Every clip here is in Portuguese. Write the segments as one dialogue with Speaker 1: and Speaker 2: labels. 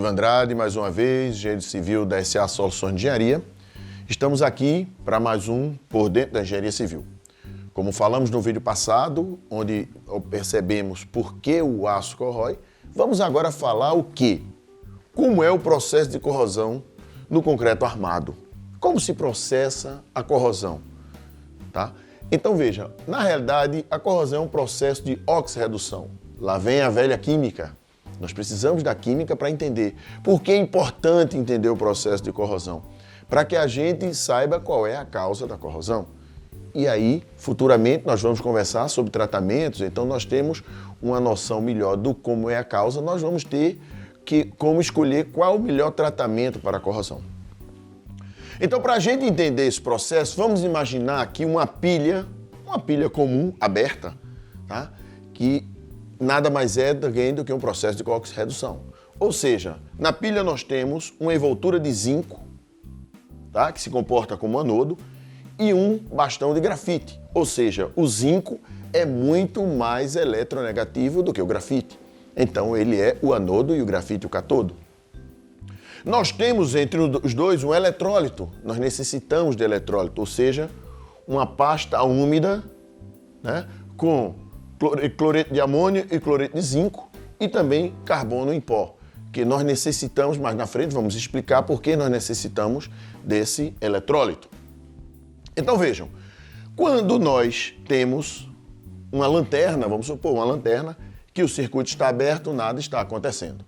Speaker 1: Silvio Andrade, mais uma vez, engenheiro civil da SA Soluções de Engenharia. Estamos aqui para mais um Por Dentro da Engenharia Civil. Como falamos no vídeo passado, onde percebemos por que o aço corrói, vamos agora falar o quê? Como é o processo de corrosão no concreto armado? Como se processa a corrosão? Tá? Então veja, na realidade a corrosão é um processo de oxirredução. Lá vem a velha química. Nós precisamos da química para entender. Por que é importante entender o processo de corrosão? Para que a gente saiba qual é a causa da corrosão. E aí, futuramente, nós vamos conversar sobre tratamentos, então nós temos uma noção melhor do como é a causa, nós vamos ter como escolher qual o melhor tratamento para a corrosão. Então, para a gente entender esse processo, vamos imaginar aqui uma pilha comum, aberta, tá? Que nada mais é do que um processo de oxirredução. Ou seja, na pilha nós temos uma envoltura de zinco, tá? Que se comporta como anodo, e um bastão de grafite. Ou seja, o zinco é muito mais eletronegativo do que o grafite. Então ele é o anodo e o grafite o cátodo. Nós temos entre os dois um eletrólito. Nós necessitamos de eletrólito, ou seja, uma pasta úmida, né, com cloreto de amônio e cloreto de zinco e também carbono em pó, que nós necessitamos, mais na frente vamos explicar por que nós necessitamos desse eletrólito. Então vejam, quando nós temos uma lanterna, vamos supor uma lanterna, que o circuito está aberto, nada está acontecendo.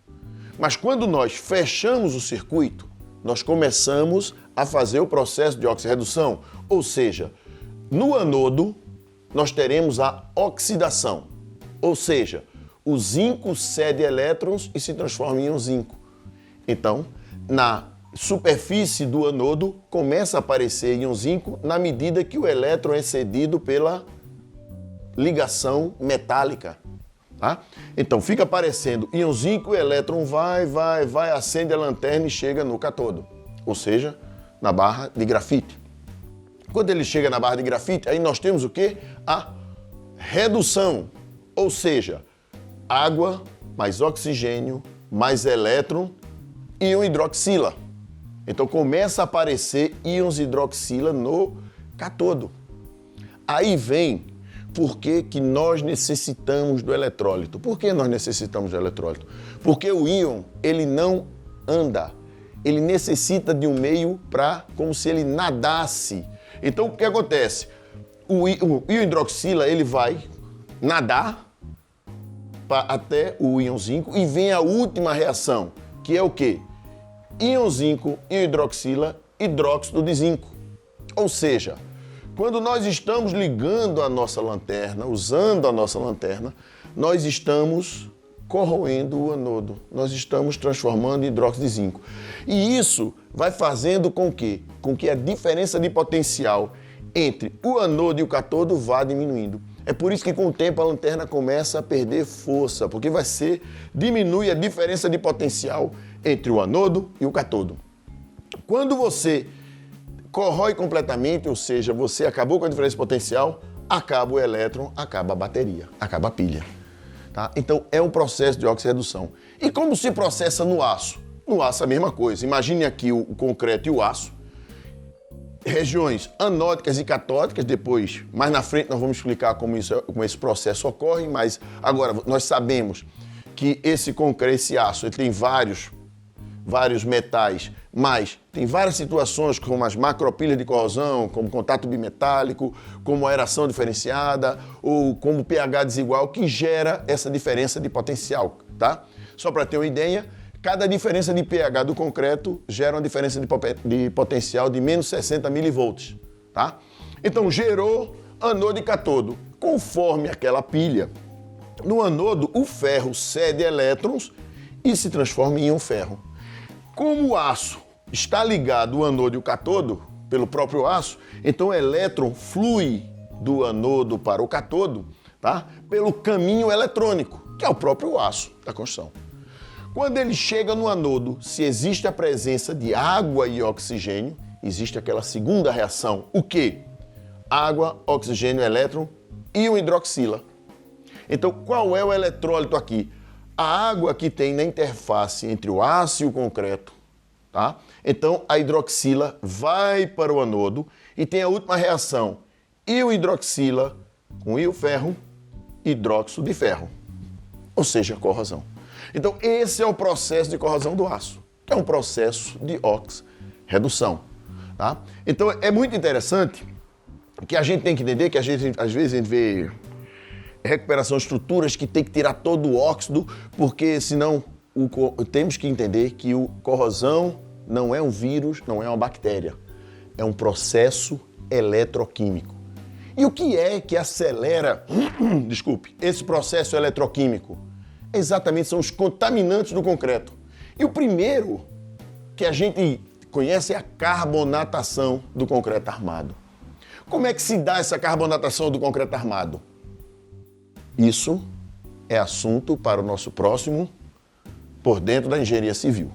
Speaker 1: Mas quando nós fechamos o circuito, nós começamos a fazer o processo de oxirredução, ou seja, no anodo nós teremos a oxidação, ou seja, o zinco cede elétrons e se transforma em um zinco. Então, na superfície do anodo começa a aparecer íon zinco na medida que o elétron é cedido pela ligação metálica. Tá? Então fica aparecendo íon zinco, o elétron vai, acende a lanterna e chega no cátodo, ou seja, na barra de grafite. Quando ele chega na barra de grafite, aí nós temos o quê? A redução, ou seja, água mais oxigênio mais elétron e um hidroxila. Então começa a aparecer íons hidroxila no cátodo. Aí vem por que nós necessitamos do eletrólito. Por que nós necessitamos do eletrólito? Porque o íon, ele não anda. Ele necessita de um meio como se ele nadasse. Então o que acontece? O íon hidroxila, ele vai nadar até o íon zinco e vem a última reação, que é o quê? Íon zinco e hidroxila, hidróxido de zinco. Ou seja, quando nós estamos ligando a nossa lanterna, usando a nossa lanterna, nós estamos corroendo o anodo, nós estamos transformando em hidróxido de zinco. E isso vai fazendo com que a diferença de potencial entre o anodo e o cátodo vá diminuindo. É por isso que com o tempo a lanterna começa a perder força, porque diminui a diferença de potencial entre o anodo e o cátodo. Quando você corrói completamente, ou seja, você acabou com a diferença de potencial, acaba o elétron, acaba a bateria, acaba a pilha. Tá? Então é um processo de oxirredução. E como se processa no aço? No aço a mesma coisa. Imagine aqui o concreto e o aço. Regiões anódicas e catódicas, depois, mais na frente, nós vamos explicar como esse processo ocorre, mas agora nós sabemos que esse concreto, esse aço, ele tem vários metais, mas tem várias situações como as macropilhas de corrosão, como contato bimetálico, como aeração diferenciada ou como pH desigual, que gera essa diferença de potencial, tá? Só para ter uma ideia, cada diferença de pH do concreto gera uma diferença de potencial de menos 60 milivolts, tá? Então gerou anodo e cátodo. Conforme aquela pilha, no anodo o ferro cede elétrons e se transforma em um ferro. Como o aço está ligado o anodo e o cátodo pelo próprio aço, então o elétron flui do anodo para o cátodo, tá? Pelo caminho eletrônico, que é o próprio aço da construção. Quando ele chega no anodo, se existe a presença de água e oxigênio, existe aquela segunda reação. O quê? Água, oxigênio, elétron e um hidroxila. Então, qual é o eletrólito aqui? a água que tem na interface entre o aço e o concreto, tá? Então a hidroxila vai para o anodo e tem a última reação, íon hidroxila com íon ferro, hidróxido de ferro, ou seja, corrosão. Então esse é o processo de corrosão do aço, que é um processo de oxirredução, tá? Então é muito interessante que a gente tem que entender que às vezes a gente vê recuperação de estruturas que tem que tirar todo o óxido, porque senão temos que entender que a corrosão não é um vírus, não é uma bactéria, é um processo eletroquímico. E o que é que acelera, esse processo eletroquímico? Exatamente, são os contaminantes do concreto. E o primeiro que a gente conhece é a carbonatação do concreto armado. Como é que se dá essa carbonatação do concreto armado? Isso é assunto para o nosso próximo Por Dentro da Engenharia Civil.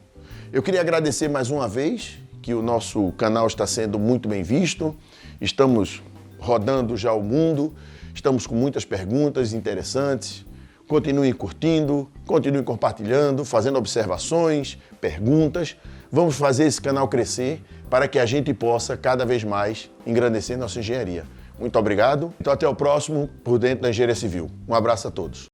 Speaker 1: Eu queria agradecer mais uma vez que o nosso canal está sendo muito bem visto, estamos rodando já o mundo, estamos com muitas perguntas interessantes. Continuem curtindo, continuem compartilhando, fazendo observações, perguntas. Vamos fazer esse canal crescer para que a gente possa cada vez mais engrandecer nossa engenharia. Muito obrigado. Então até o próximo Por Dentro da Engenharia Civil. Um abraço a todos.